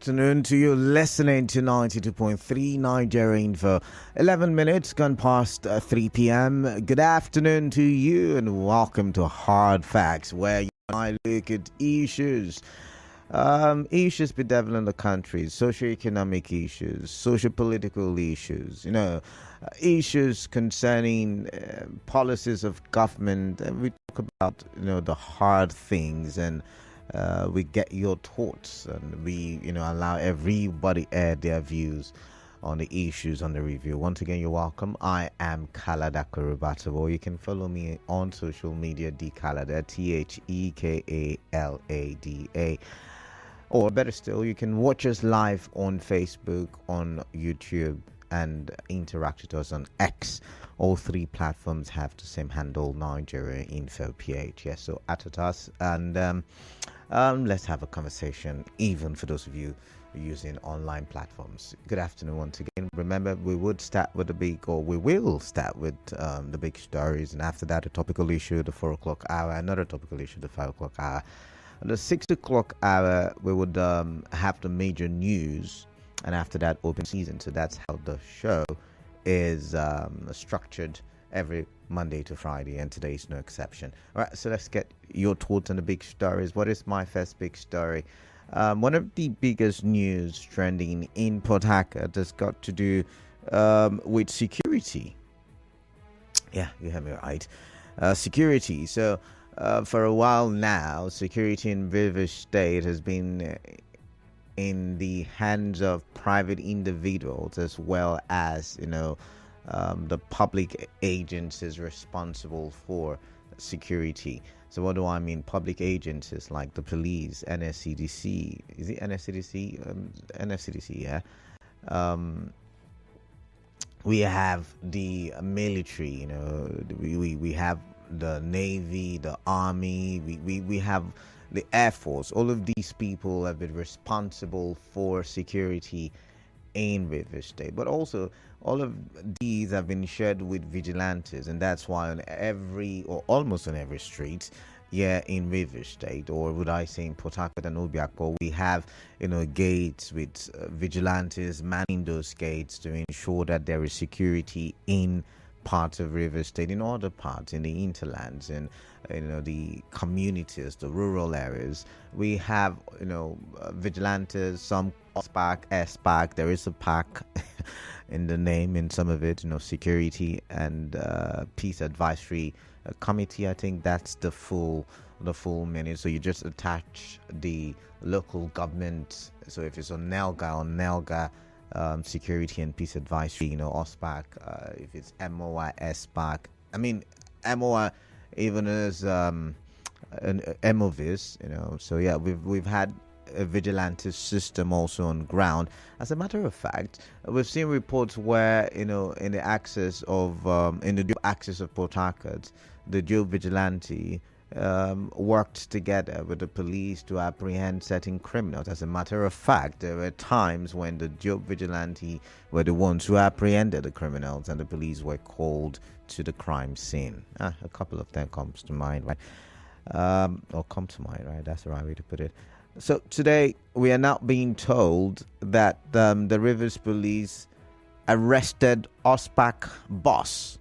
afternoon to you listening to 92.3 Nigeria Info. 11 minutes gone past 3 p.m. Good afternoon to you and welcome to Hard Facts, where you and I look at issues. Issues bedeviling the country, socio-economic issues, social-political issues, issues concerning policies of government. And we talk about, the hard things, and we get your thoughts, and we, allow everybody air their views on the issues on the review. Once again, you're welcome. I am Kalada Kurubatabo. You can follow me on social media, Dkalada, THEKALADA. Or better still, you can watch us live on Facebook, on YouTube, and interact with us on X. All three platforms have the same handle, Nigeria Info PH. Yes, so at us, and let's have a conversation, even for those of you using online platforms. Good afternoon once again. Remember, we will start with the big stories, and after that, a topical issue, the 4 o'clock hour, another topical issue, the 5 o'clock hour. At the 6 o'clock hour, we would have the major news, and after that, open season. So that's how the show is structured every Monday to Friday, and today is no exception. All right, so let's get your thoughts on the big stories. What is my first big story? One of the biggest news trending in Port Harcourt has got to do with security. Yeah, you have me right. Security. So, for a while now, security in Rivers State has been in the hands of private individuals, as well as the public agencies responsible for security. So what do I mean? Public agencies like the police, NSCDC. Is it NSCDC? NSCDC, yeah. We have the military. We have the Navy, the Army, we have the Air Force. All of these people have been responsible for security in Rivers State, but also all of these have been shared with vigilantes, and that's why on every, or almost on every street in Rivers State, or would I say in Port Harcourt and Obiakpo, we have gates with vigilantes manning those gates to ensure that there is security in parts of Rivers State, in other parts, in the hinterlands, and the communities, the rural areas. We have vigilantes, some OSPAC. There is a PAC in the name, in some of it, security and peace advisory committee. I think that's the full minute. So you just attach the local government. So if it's on NELGA, security and peace advisory, OSPAC, if it's MOI, SPAC, MOI even as an MOVIS, so yeah, we've had a vigilante system also on ground. As a matter of fact, we've seen reports where in the axis of Port Harcourt, the dual vigilante worked together with the police to apprehend certain criminals. As a matter of fact, there were times when the job vigilante were the ones who apprehended the criminals, and the police were called to the crime scene. A couple of them comes to mind, right? That's the right way to put it. So today we are now being told that the Rivers police arrested OSPAC boss,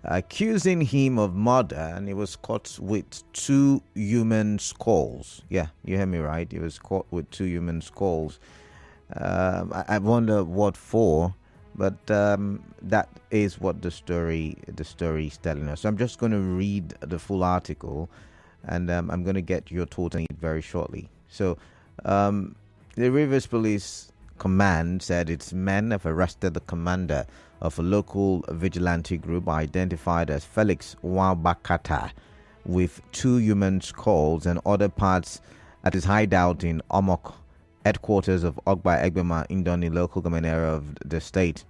accusing him of murder, and he was caught with 2 human skulls. Yeah, you hear me right. He was caught with 2 human skulls. I wonder what for, but that is what the story is telling us. So I'm just going to read the full article, and I'm going to get your thoughts on it very shortly. So the Rivers Police Command said its men have arrested the commander of a local vigilante group identified as Felix Wabakata with 2 human skulls and other parts at his hideout in Omok, headquarters of Ogba Egbema Indoni local government area of the state.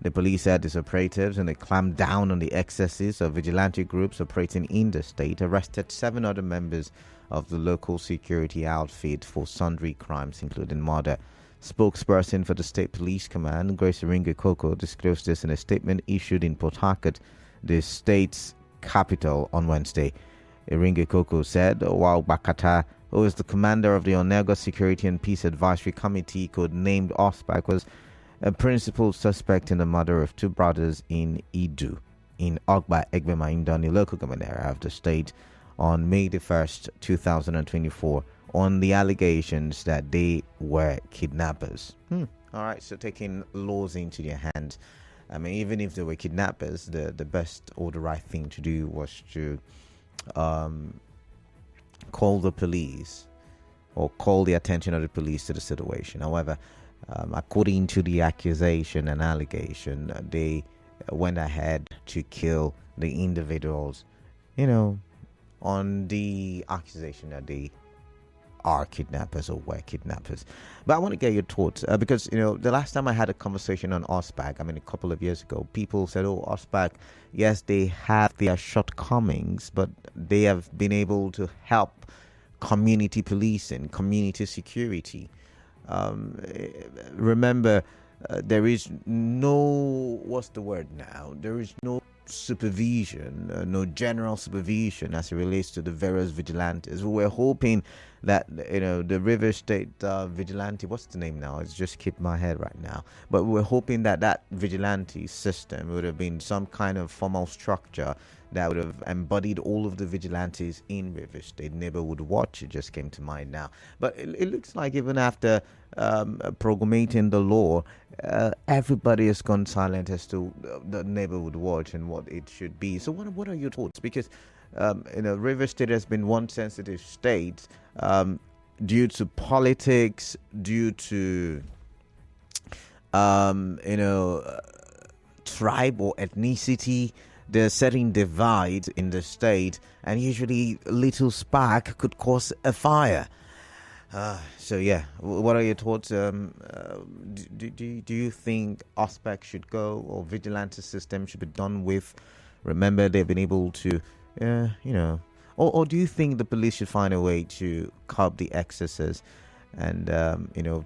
The police said its operatives, and they clamped down on the excesses of vigilante groups operating in the state, arrested 7 other members of the local security outfit for sundry crimes, including murder. Spokesperson for the State Police Command, Grace Iringe Koko, disclosed this in a statement issued in Port Harcourt, the state's capital, on Wednesday. Iringe Koko said while Bakata who is the commander of the Onega Security and Peace Advisory Committee, codenamed OSPAC, was a principal suspect in the murder of two brothers in Idu, in Ogba Egbema Indani local government area of the state on May the 1st, 2024, on the allegations that they were kidnappers. All right, so taking laws into their hands. I mean, even if they were kidnappers, the best or the right thing to do was to call the police or call the attention of the police to the situation. However, according to the accusation and allegation, they went ahead to kill the individuals, on the accusation that they are kidnappers or were kidnappers. But I want to get your thoughts because, the last time I had a conversation on OSPAC, a couple of years ago, people said, OSPAC, yes, they have their shortcomings, but they have been able to help community policing, community security. Remember, there is no, what's the word now? There is no supervision, no general supervision as it relates to the various vigilantes. We were hoping that the River State vigilante, what's the name now? It's just kept my head right now. But we were hoping that vigilante system would have been some kind of formal structure that would have embodied all of the vigilantes in River State. Neighborhood Watch, it just came to mind now. But it looks like even after promulgating the law, everybody has gone silent as to the Neighborhood Watch and what it should be. So what are your thoughts? Because River State has been one sensitive state due to politics, due to tribe or ethnicity. There's certain divides in the state, and usually a little spark could cause a fire. So yeah, what are your thoughts? Do you think OSPAC should go, or vigilante system should be done with? Remember, they've been able to, or do you think the police should find a way to curb the excesses, and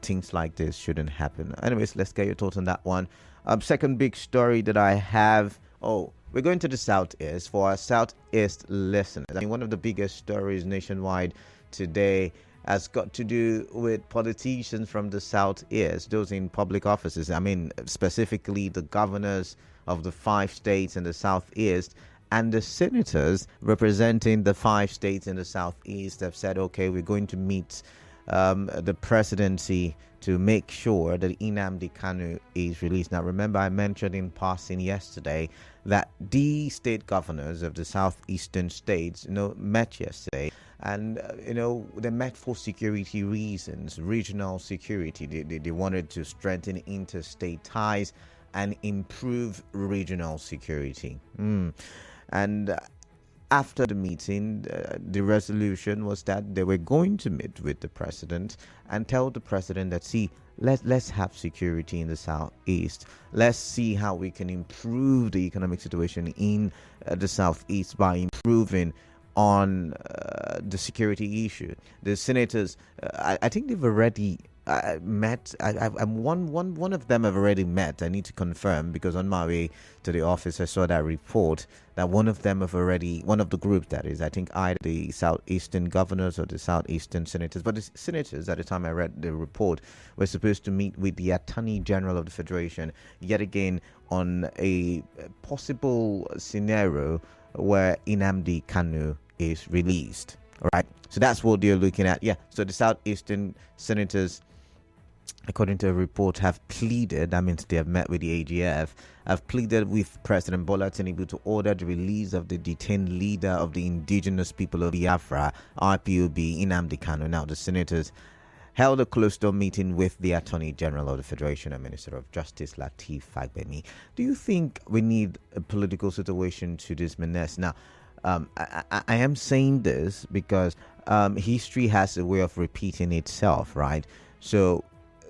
things like this shouldn't happen? Anyways, let's get your thoughts on that one. Second big story that I have. We're going to the Southeast for our Southeast listeners. One of the biggest stories nationwide today has got to do with politicians from the Southeast, those in public offices. Specifically the governors of the 5 states in the Southeast and the senators representing the 5 states in the Southeast have said, okay, we're going to meet the presidency to make sure that Nnamdi Kanu is released. Now, remember, I mentioned in passing yesterday that the state governors of the southeastern states, met yesterday, and they met for security reasons, regional security. They wanted to strengthen interstate ties and improve regional security. And after the meeting, the resolution was that they were going to meet with the president and tell the president that, see, let's have security in the Southeast. Let's see how we can improve the economic situation in the Southeast by improving on the security issue. The senators, I think they've already met. One of them have already met. I need to confirm, because on my way to the office I saw that report that one of the groups, that is, I think either the southeastern governors or the southeastern senators, but the senators at the time I read the report were supposed to meet with the Attorney General of the Federation yet again on a possible scenario where Nnamdi Kanu is released. All right, so that's what they're looking at. So the southeastern senators, according to a report, have pleaded, that means they have met with the AGF, have pleaded with President Bola Tinubu to order the release of the detained leader of the indigenous people of Biafra, IPOB, Nnamdi Kanu. Now, the senators held a closed-door meeting with the Attorney General of the Federation and Minister of Justice, Lateef Fagbemi. Do you think we need a political situation to this menace? Now, I am saying this because history has a way of repeating itself, right? So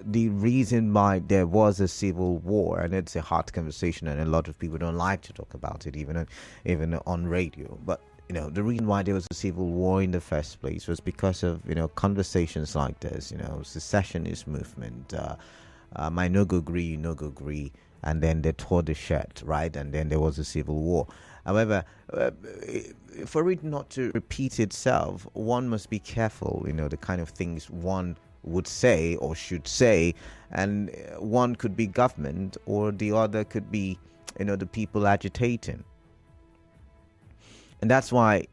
the reason why there was a civil war, and it's a hard conversation, and a lot of people don't like to talk about it, even on radio, but the reason why there was a civil war in the first place was because of conversations like this, secessionist movement, my no go agree, you no go agree, and then they tore the shirt, right? And then there was a civil war. However, for it not to repeat itself, one must be careful, the kind of things one would say or should say. And one could be government, or the other could be, the people agitating. And that's why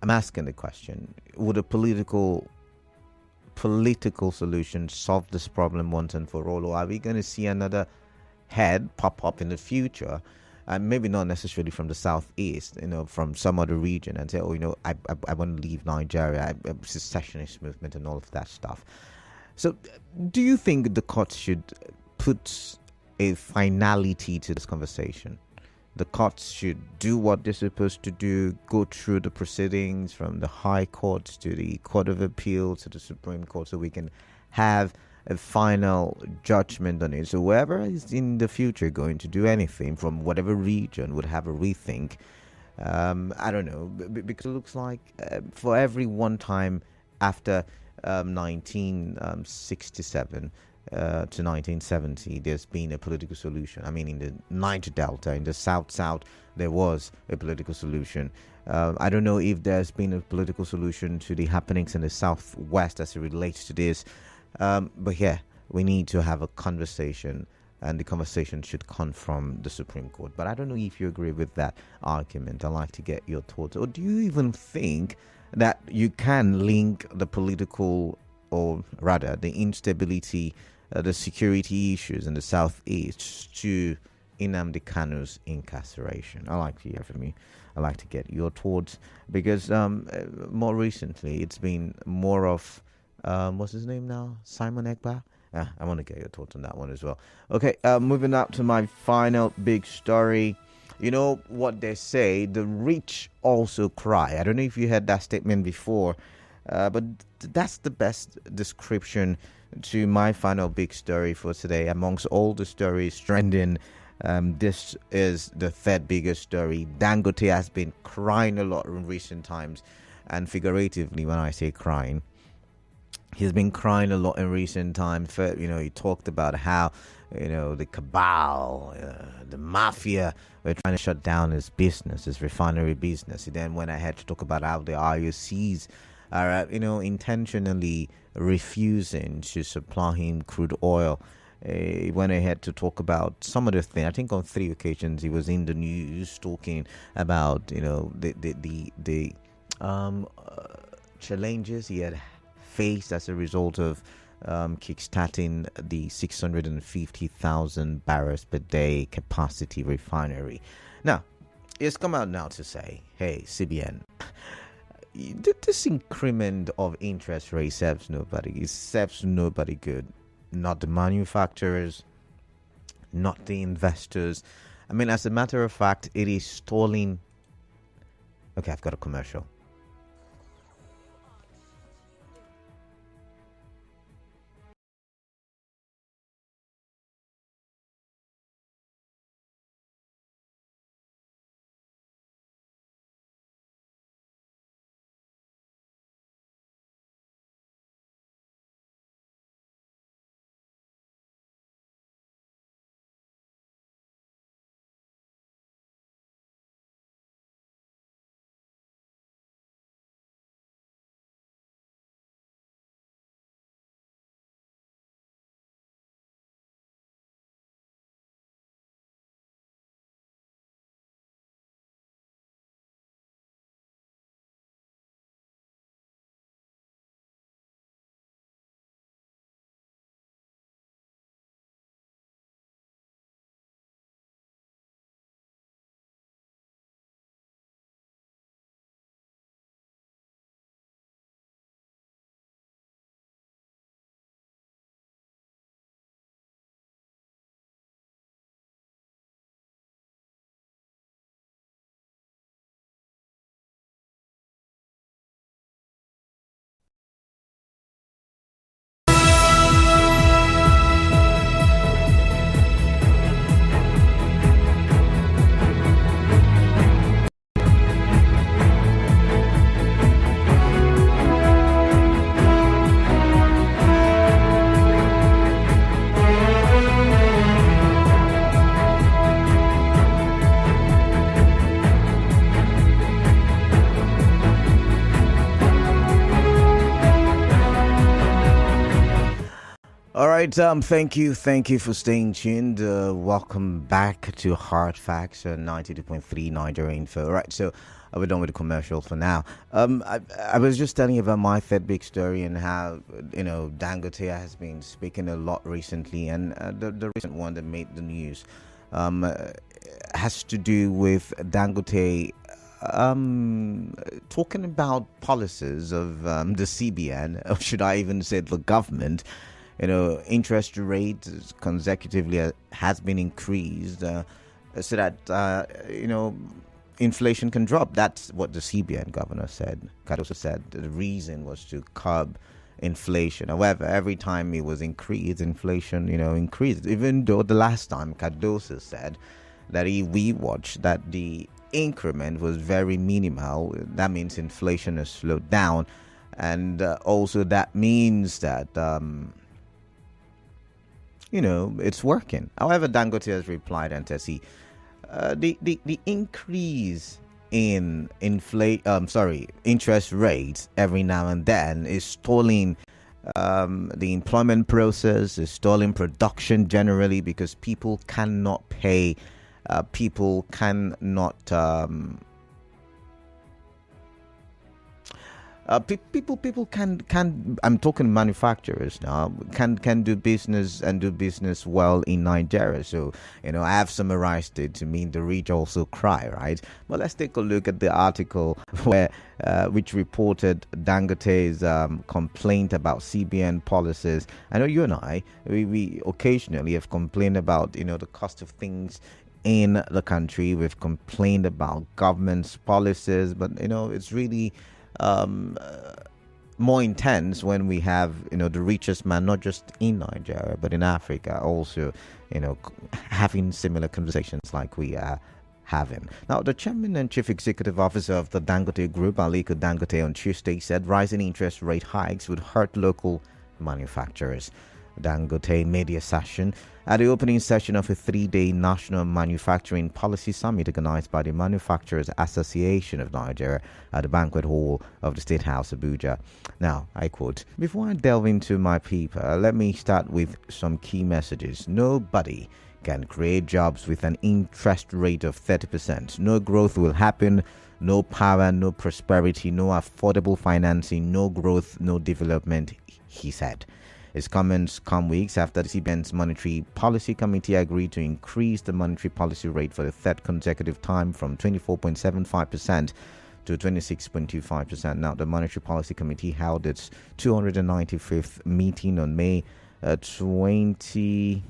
I'm asking the question: would a political solution solve this problem once and for all, or are we going to see another head pop up in the future, and maybe not necessarily from the southeast, from some other region, and say, I want to leave Nigeria, secessionist movement and all of that stuff. So do you think the courts should put a finality to this conversation? The courts should do what they're supposed to do, go through the proceedings from the High Court to the Court of Appeal to the Supreme Court, so we can have a final judgment on it. So whoever is in the future going to do anything from whatever region would have a rethink. I don't know, because it looks like for every one time after 1967 to 1970, there's been a political solution. I mean, in the Niger Delta, in the South, there was a political solution. I don't know if there's been a political solution to the happenings in the Southwest as it relates to this. But yeah, we need to have a conversation, and the conversation should come from the Supreme Court. But I don't know if you agree with that argument. I'd like to get your thoughts. Or do you even think that you can link the political, or rather the instability, the security issues in the Southeast to Nnamdi Kanu's incarceration? I'd like to hear from you. I'd like to get your thoughts, because more recently it's been more of what's his name now? Simon Ekpa? I want to get your thoughts on that one as well. Okay, moving up to my final big story. You know what they say, the rich also cry. I don't know if you heard that statement before, but that's the best description to my final big story for today. Amongst all the stories trending, this is the third biggest story. Dangote has been crying a lot in recent times, and figuratively, when I say crying, he's been crying a lot in recent times. He talked about how, the cabal, the mafia were trying to shut down his business, his refinery business. He then went ahead to talk about how the IOCs are, intentionally refusing to supply him crude oil. He went ahead to talk about some of the things. I think on 3 occasions he was in the news talking about, the challenges he had faced as a result of kickstarting the 650,000 barrels per day capacity refinery. Now, it's come out now to say, hey, CBN, this increment of interest rate serves nobody. It serves nobody good. Not the manufacturers, not the investors. I mean, as a matter of fact, it is stalling. Okay, I've got a commercial. right. Thank you for staying tuned. Welcome back to HardFacts, 92.3 Nigeria Info. All right, so we're done with the commercial for now. I was just telling you about my third big story and how, Dangote has been speaking a lot recently, and the recent one that made the news has to do with Dangote talking about policies of the CBN, or should I even say the government. Interest rate consecutively has been increased so that, inflation can drop. That's what the CBN governor said. Kanu said the reason was to curb inflation. However, every time it was increased, inflation, increased. Even though the last time Cardoso said that we watched that the increment was very minimal, that means inflation has slowed down. And also that means that it's working. However, Dangote has replied and says the increase in interest rates every now and then is stalling the employment process, is stalling production generally, because people cannot pay. People cannot. People can. I'm talking manufacturers now. Can do business and do business well in Nigeria. So I have summarized it to mean the rich also cry, right? But let's take a look at the article where which reported Dangote's complaint about CBN policies. I know you and I we occasionally have complained about the cost of things in the country. We've complained about government's policies, but it's really more intense when we have the richest man, not just in Nigeria but in Africa, also having similar conversations like we are having. Now, the chairman and chief executive officer of the Dangote Group, Aliko Dangote, on Tuesday said rising interest rate hikes would hurt local manufacturers. Dangote made the assertion at the opening session of a 3-day National Manufacturing Policy Summit organized by the Manufacturers Association of Nigeria at the banquet hall of the State House, Abuja. Now, I quote, "Before I delve into my paper, let me start with some key messages. Nobody can create jobs with an interest rate of 30%. No growth will happen, no power, no prosperity, no affordable financing, no growth, no development," he said. His comments come weeks after the CBN's Monetary Policy Committee agreed to increase the monetary policy rate for the third consecutive time from 24.75% to 26.25%. Now, the Monetary Policy Committee held its 295th meeting on May 20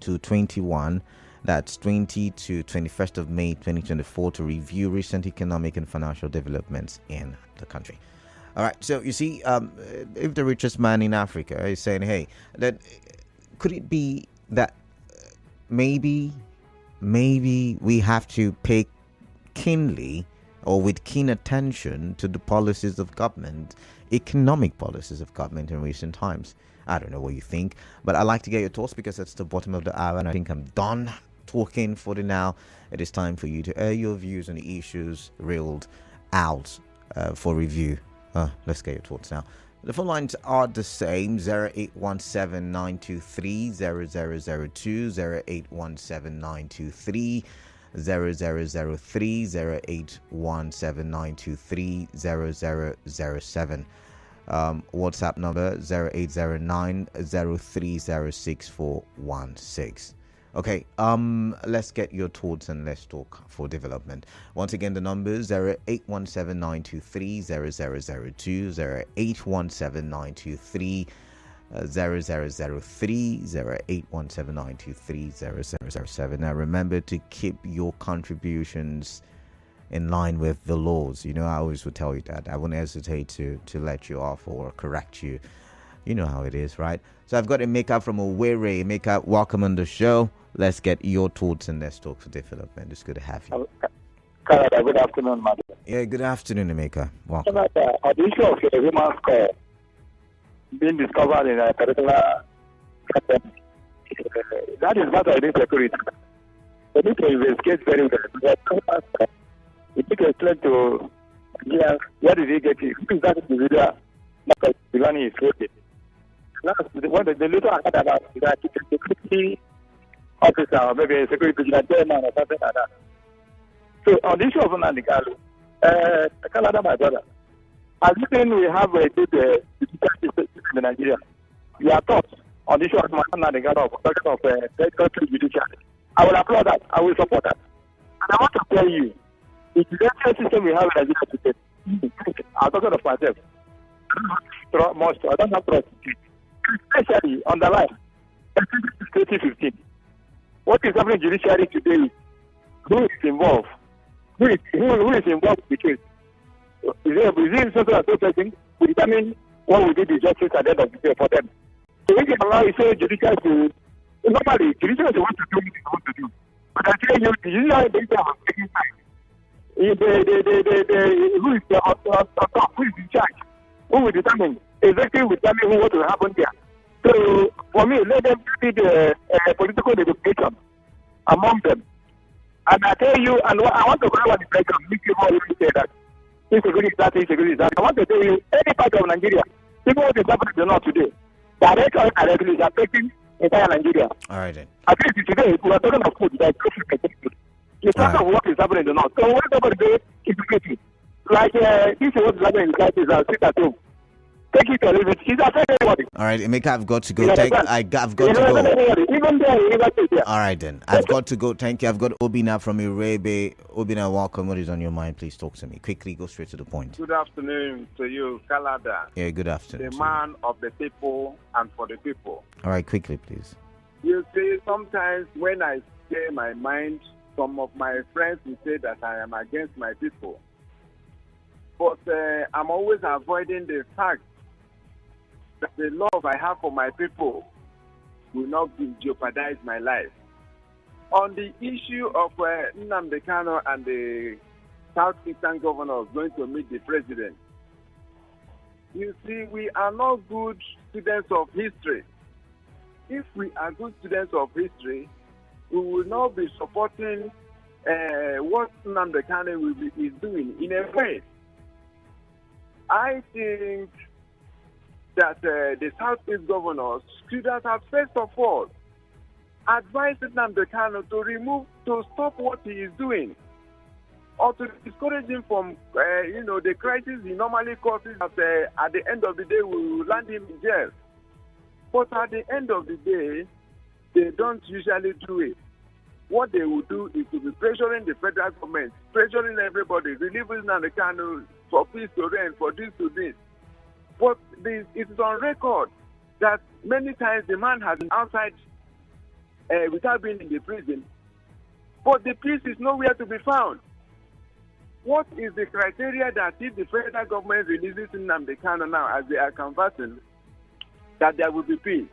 to 21. That's 20 to 21st of May 2024 to review recent economic and financial developments in the country. All right, so you see, if the richest man in Africa is saying, hey, that could it be that maybe we have to pay keenly or with keen attention to the policies of government, economic policies of government in recent times? I don't know what you think, but I'd like to get your thoughts because it's the bottom of the hour and I think I'm done talking for the now. It is time for you to air your views on the issues reeled out for review. Let's get your thoughts now. The phone lines are the same: 0817-923-0002, 0817-923-0003, 0817-923-0007. WhatsApp number 0809-0306416. Okay, let's get your thoughts and let's talk for development. Once again, the numbers 0817-923-0002, 0817-923-0003, 0817-923-0007. Now, remember to keep your contributions in line with the laws. I always would tell you that. I wouldn't hesitate to let you off or correct you. You know how it is, right? So I've got Emeka from Owerri. Emeka, welcome on the show. Let's get your thoughts and let's talk for development. It's good to have you. Canada, good afternoon, madam. Yeah, good afternoon, Emeka. Welcome. Canada, the issue of a woman's call being discovered in a particular that is not insecurity. They need to investigate very well. We need to explain to where did he get it? Who is that individual? The money is floated. What the little I heard about is that it's a security officer or maybe a security vigilante man or something like that. So on the issue of Nnamdi Kanu, Canada, my brother, as you think we have a good system in Nigeria, we are taught on the issue of Nnamdi Kanu of country judiciary. I will applaud that. I will support that. And I want to tell you, the judicial system we have in Nigeria today, I'm talking of myself. I don't have trust. Especially on the line, 2015. What is happening in judiciary today? Who is involved? Who is involved in the case? Is it something like that? We determine what we do the justice at the end of the day for them. So we can allow you say judiciary to normally judiciary is want to do what they want to do. But I tell you, the judiciary data are taking time. Who is the top? Who is in charge? Who will determine? Exactly will determine what will happen there. So for me, let them do the political negotiation among them. And I tell you, and I want to go over the president, make you all say that insecurity is that, insecurity is that. I want to tell you, any part of Nigeria, even what is happening to not today, directly or indirectly is affecting entire Nigeria. All right then. At least today, we are talking of food, like food. It's part of what is happening in the north. So what about the insecurity? Like this is what is happening in the crisis, I'll sit at home. Take it or leave it. It's affecting everybody. All right, Emeka, I've got to go. I've got to go. Even there, all right then. I've got to go. Thank you. I've got Obina from Irebe. Obina, welcome. What is on your mind? Please talk to me. Quickly, go straight to the point. Good afternoon to you, Kalada. Yeah, good afternoon. The man of the people and for the people. All right, quickly, please. You see, sometimes when I say my mind, some of my friends will say that I am against my people. But I'm always avoiding the fact that the love I have for my people will not jeopardize my life. On the issue of Nnamdi Kanu and the Southeastern governors going to meet the president, you see, we are not good students of history. If we are good students of history, we will not be supporting what Nnamdi Kanu is doing in a way. I think that the Southeast governors should have first of all advised Nnamdi Kanu to stop what he is doing, or to discourage him from, the crisis he normally causes. At the end of the day, we will land him in jail. But at the end of the day, they don't usually do it. What they will do is to be pressuring the federal government, pressuring everybody, relieving Nnamdi Kanu for peace to reign, for this to this. But it is on record that many times the man has been outside without being in the prison, but the peace is nowhere to be found. What is the criteria that if the federal government releases Nnamdi Kanu now as they are conversing, that there will be peace?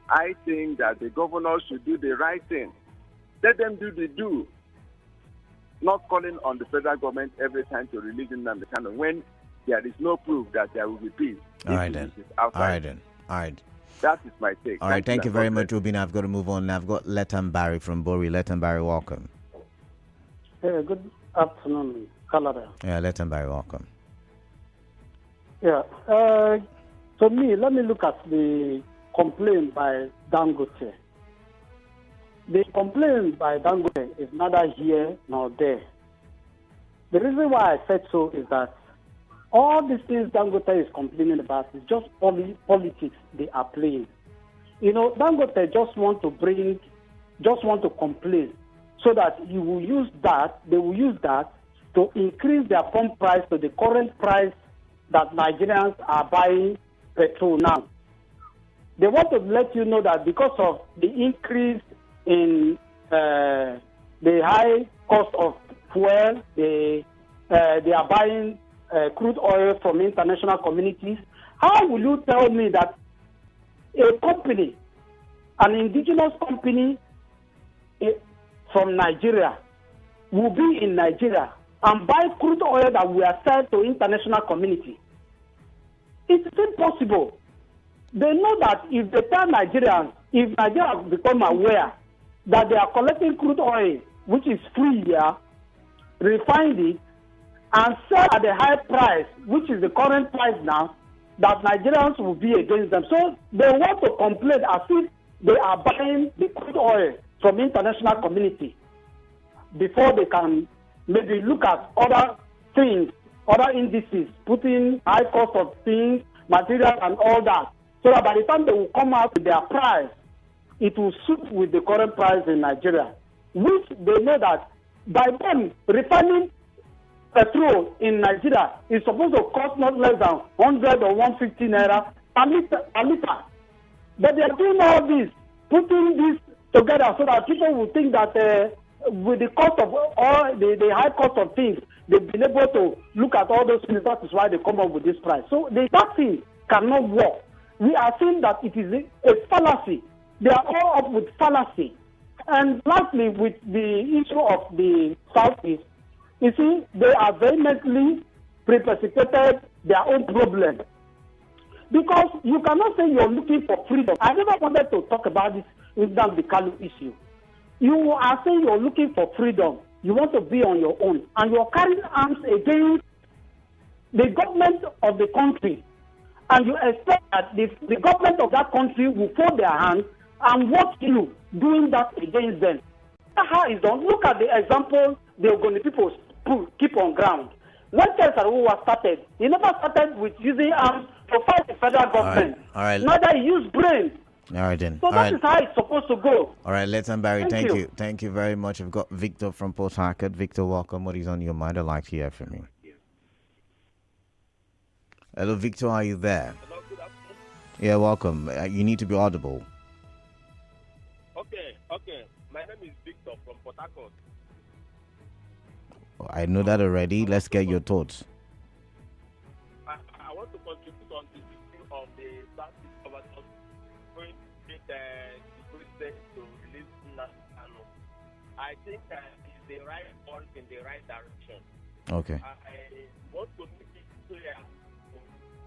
I think that the governors should do the right thing. Let them do the do, not calling on the federal government every time to release Nnamdi Kanu when there is no proof that there will be peace. All right then. All right. That is my take. All right. Thank you very much, Rubin. I've got to move on. I've got Letan Barry from Bori. Letan Barry, welcome. Hey, good afternoon, Canada. Yeah, Letan Barry, welcome. Yeah. To me, let me look at the complaint by Dangote. The complaint by Dangote is neither here nor there. The reason why I said so is that all these things Dangote is complaining about is just politics they are playing. Dangote just want to complain so that they will use that to increase their pump price to the current price that Nigerians are buying petrol now. They want to let you know that because of the increase in the high cost of fuel, they are buying crude oil from international communities. How will you tell me that a company, an indigenous company from Nigeria, will be in Nigeria and buy crude oil that we are selling to international community? It's impossible. They know that if they tell Nigerians, if Nigerians become aware that they are collecting crude oil, which is free here, refine it, and sell at the high price, which is the current price now, that Nigerians will be against them. So they want to complain as if they are buying the crude oil from international community before they can maybe look at other things, other indices, putting high cost of things, materials and all that. So that by the time they will come out with their price, it will suit with the current price in Nigeria, which they know that by them refining petrol in Nigeria is supposed to cost not less than 100 or 150 naira per liter. But they are doing all this, putting this together so that people will think that with the cost of all the high cost of things, they've been able to look at all those things. That is why they come up with this price. So the taxing cannot work. We are saying that it is a fallacy. They are all up with fallacy. And lastly, with the issue of the Southeast, you see, they are vehemently precipitated their own problem. Because you cannot say you're looking for freedom. I never wanted to talk about this Nnamdi Kanu issue. You are saying you're looking for freedom. You want to be on your own. And you're carrying arms against the government of the country. And you expect that the government of that country will fold their hands and watch you doing that against them. That's how it's done. Look at the example the Ogoni people keep on ground. When Tesaro was started, he never started with using arms to fight the federal government. All right. Neither he used brains. All right then. So that is how it's supposed to go. All right, let's Barry. Thank you. Thank you very much. I've got Victor from Port Harcourt. Victor, welcome. What is on your mind? I'd like to hear from you. Hello, Victor. Are you there? Hello, good afternoon. Yeah, welcome. You need to be audible. Okay. My name is Victor from Port Harcourt. I know that already. Let's get your thoughts. I want to contribute on the issue of the Southeast governors going to the president to release Nnamdi. I think it's the right one in the right direction. Okay. I want to make it clear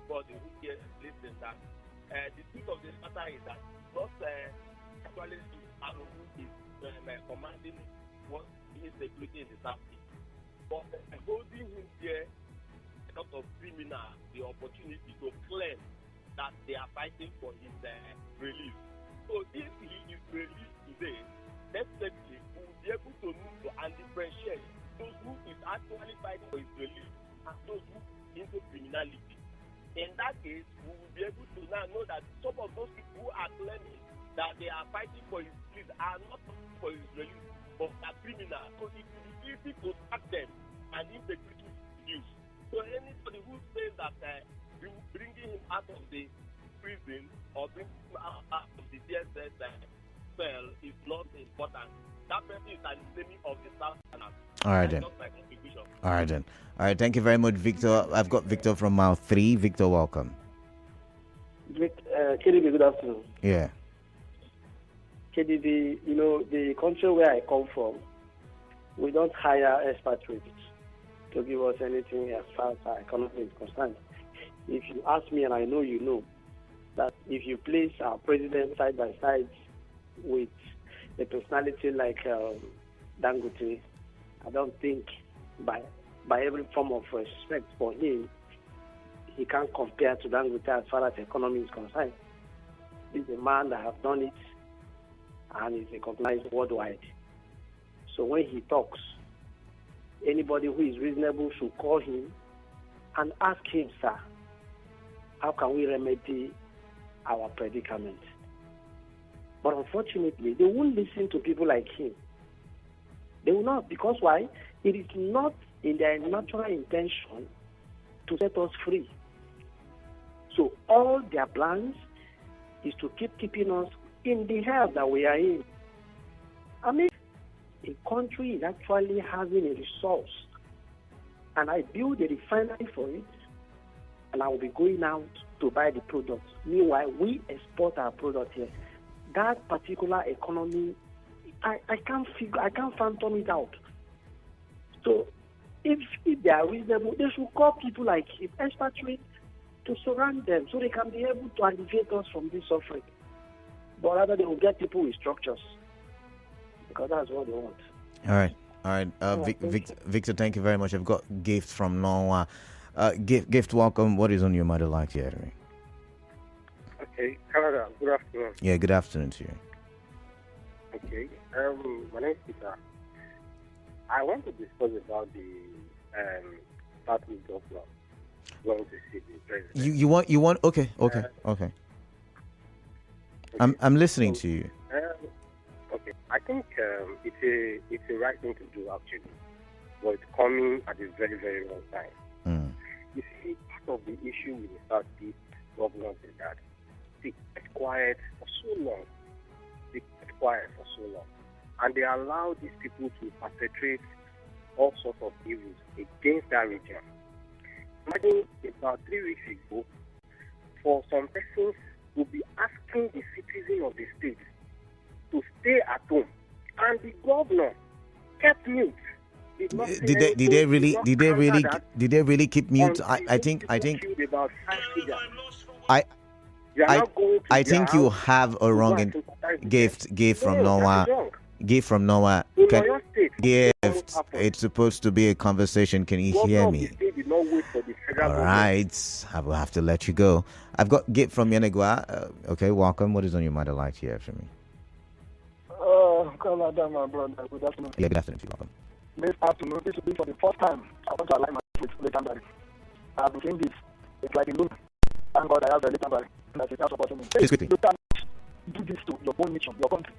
for the who hears listen that the truth of the matter is that not actually Kanu is commanding what is security in the Southeast. But holding him there because of criminals the opportunity to claim that they are fighting for his release. So if he is released today, definitely we will be able to move to and differentiate those who is actually fighting for his release and those who into criminality. In that case, we will be able to now know that some of those people who are claiming that they are fighting for his release are not fighting for his release, but are criminals. So it will be easy to track them and integrity use. So anybody who says that bringing him out of the prison or bringing him out of the DSS cell is not important. That person is an enemy of the South. All right then. All right then. All right. Thank you very much, Victor. I've got Victor from Mile 3. Victor, welcome. KDB, good afternoon. Yeah. KDB, the country where I come from, we don't hire expatriates to give us anything as far as our economy is concerned. If you ask me, and I know you know, that if you place our president side by side with a personality like Dangote, I don't think by every form of respect for him, he can't compare to Dangote as far as economy is concerned. He's a man that has done it and is recognized worldwide. So when he talks, anybody who is reasonable should call him and ask him, sir, how can we remedy our predicament? But unfortunately, they won't listen to people like him. They will not, because why? It is not in their natural intention to set us free. So all their plans is to keeping us in the hell that we are in. I mean, a country is actually having a resource, and I build a refinery for it, and I will be going out to buy the product. Meanwhile, we export our product here. That particular economy, I can't phantom it out. So, if they are reasonable, they should call people like him, expatriates, to surround them so they can be able to alleviate us from this suffering. But rather, they will get people with structures, because that's what they want. All right. Victor, thank you very much. I've got Gift from Norway. Gift, welcome. What is on your mind? I'd like to hear? Okay, Canada, good afternoon. Yeah, good afternoon to you. Okay, my name is Peter. I want to discuss about the party governor going to see the president. You want okay. I'm listening to you. Okay, I think it's a right thing to do actually, but it's coming at a very, very long time. You see, part of the issue with the Southeast governors is that they kept quiet for so long. And they allow these people to perpetrate all sorts of evils against that region. Imagine about 3 weeks ago, for some persons will be asking the citizen of the state to stay at home, and the governor kept mute. Did they really keep mute? I think you have a wrong gift from Noah. Gift from Noah. Gift. It's supposed to be a conversation. Can you hear me? All right. I will have to let you go. I've got gift from Yenegua. Okay, welcome. What is on your mind? I'd like to hear from me. Canada, my brother. Good afternoon. Yeah, good afternoon to you. Welcome. This afternoon, this will be for the first time I want to align my with Laments. I've been saying this. It's like a look. Thank God I have a Laments. That's a supporting me. You cannot do this to your own nation, your country.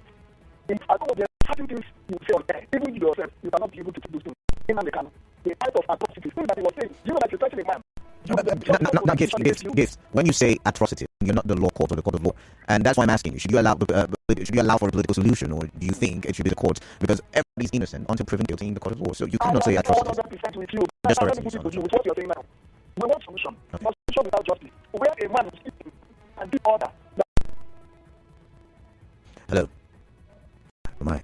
If I know there are certain things you say on air, even you yourself, you cannot be able to do those things. Nnamdi Kanu, the type of atrocities, things that he was saying, you know that you're touching a man. Gifts. When you say atrocity, you're not the law court or the court of law, and that's why I'm asking you: should you allow for a political solution, or do you think it should be the court? Because everybody's innocent until proven guilty in the court of law. So you cannot say atrocity. With you. Just correct me. With what you're saying now, we want solution. Okay. Not solution without justice. Where a man is speaking and give order. Hello.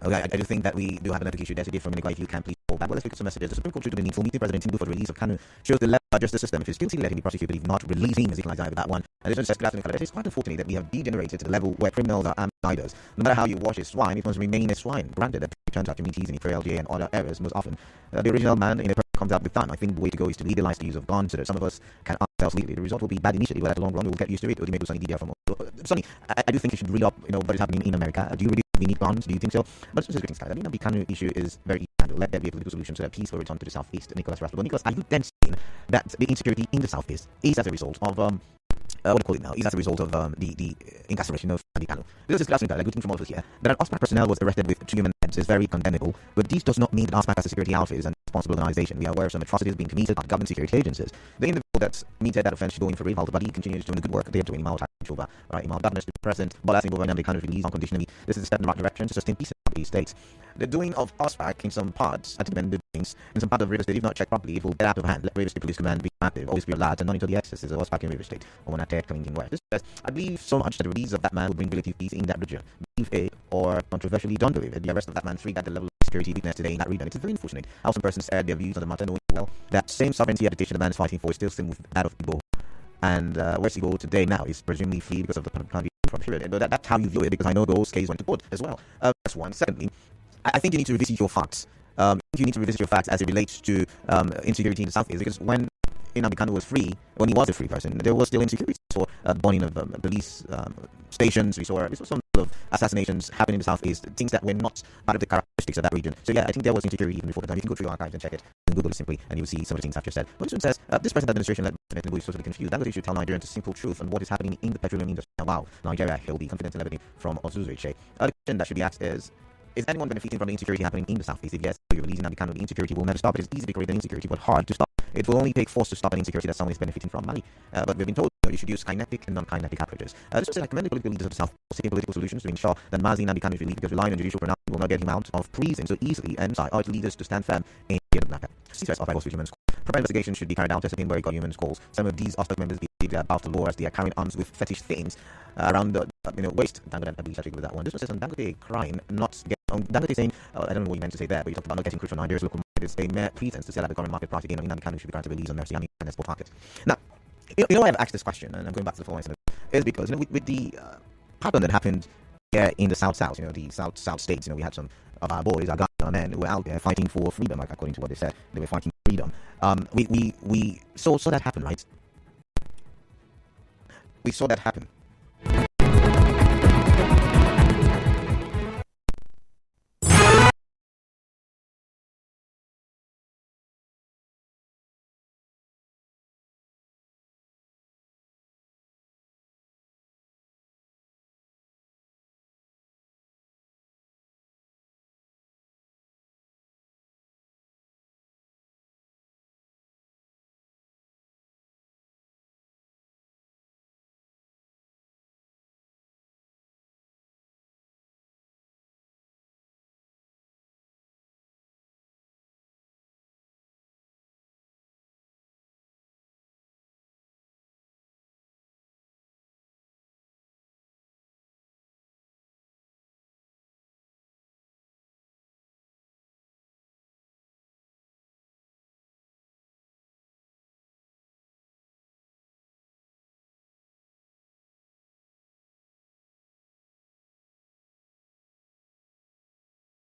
Okay, I do think that we do have an application there to give from If you can please call back. Well, let's look at some messages. The Supreme Court should do the needful meeting President Tinubu for the release of Kanu. Shows the level of justice system. If he's guilty, let him be prosecuted. If not, release him as equalizer with that one. And it says, it's quite unfortunate that we have degenerated to the level where criminals are outsiders. No matter how you wash a swine, it must remain a swine. Granted, that turns out to meet teasing for LGA and other errors most often. The original man in a comes out with fun. I think the way to go is to legalize the use of guns so that some of us can ourselves legally. The result will be bad initially, but at the long run, we will get used to it. Sonny I do think you should read up, what is happening in America. Do you really we need guns? Do you think so? But it's just the Nnamdi Kanu issue is very easy to handle. Let there be a political solution so that peace will return to the southeast. Nicholas Raspel. Nicholas, are you then saying that the insecurity in the southeast is as a result of what do you call it now? Is as a result of the incarceration of Nnamdi Kanu? This is classic, like good thing from all of us here. That an OSPAC personnel was arrested with 2 human heads is very condemnable, but this does not mean that OSPAC as a security outfit is an responsible organization. We are aware of some atrocities being committed by government security agencies. The individual that meted that offense should go in for revolt, but he continues doing the good work they are doing. Imal Governors to President Bola Tinubu Nnamdi Kanu released unconditionally. This is a step in the right direction to sustain peace in these states. The doing of OSPAC in some parts, I think the doings in some part of River State, if not checked properly, it will get out of hand. Let River State Police Command be active, always be alert, and not into the excesses of OSPAC in River State or when attack coming in west. This says, I believe so much that the release of that man will bring relative peace in that region. Believe it or controversially don't believe it. The arrest of that man freed at the level of security weakness today in that region. It is very unfortunate how some persons aired their views on the matter, knowing well that same sovereignty agitation the man is fighting for is still seen with that of Igbo. And where's Igbo today now is presumably free because of the from period. But that's how you view it, because I know those cases went to court as well. That's one. Secondly, I think you need to revisit your facts. You need to revisit your facts as it relates to insecurity in the southeast, because when Nnamdi Kanu was free, when he was a free person, there was still insecurity. We saw burning of police stations. We saw some of assassinations happening in the southeast, things that were not part of the characteristics of that region. So yeah, I think there was insecurity even before the time. You can go through your archives and check it. And Google it simply, and you'll see some of the things I've just said. But this one says, this present administration led by Tinubu is totally confused. Dangote should tell Nigerians the simple truth on what is happening in the petroleum industry. Wow, Nigeria, he'll be confident in leveling from Ozuzuiche. The question that should be asked is anyone benefiting from the insecurity happening in the southeast? If yes, you're releasing Nnamdi Kanu, the insecurity will never stop. It is easy to create an insecurity, but hard to stop. It will only take force to stop an insecurity that someone is benefiting from. Mali. But we've been told you should use kinetic and non-kinetic approaches. This was I commend the political leaders of the South seeking political solutions to ensure that Nnamdi Kanu is released, because relying on judicial pronouncement will not get him out of prison so easily, and I urge leaders to stand firm in the Naka. Ceasefire of Ivos Human Schools. Proper investigation should be carried out, testing where he got human calls. Some of these OSPAC members believe above the law as they are carrying arms with fetish things around the waist. Dangote, I believe I with that one. This one says on Dangote crying, not get Dangote saying, I don't know what you meant to say there, but you talked about not getting crucial on Nigeria's local market. It's a mere pretense to sell at the current market price again. Nnamdi Kanu should be granted release on mercy and export market. Now, you know why I've asked this question, and I'm going back to the following is because with the pattern that happened here in the South, the South states, we had some of our boys, our guys, our men who were out there fighting for freedom, like according to what they said, they were fighting for freedom. We saw that happen, right? We saw that happen.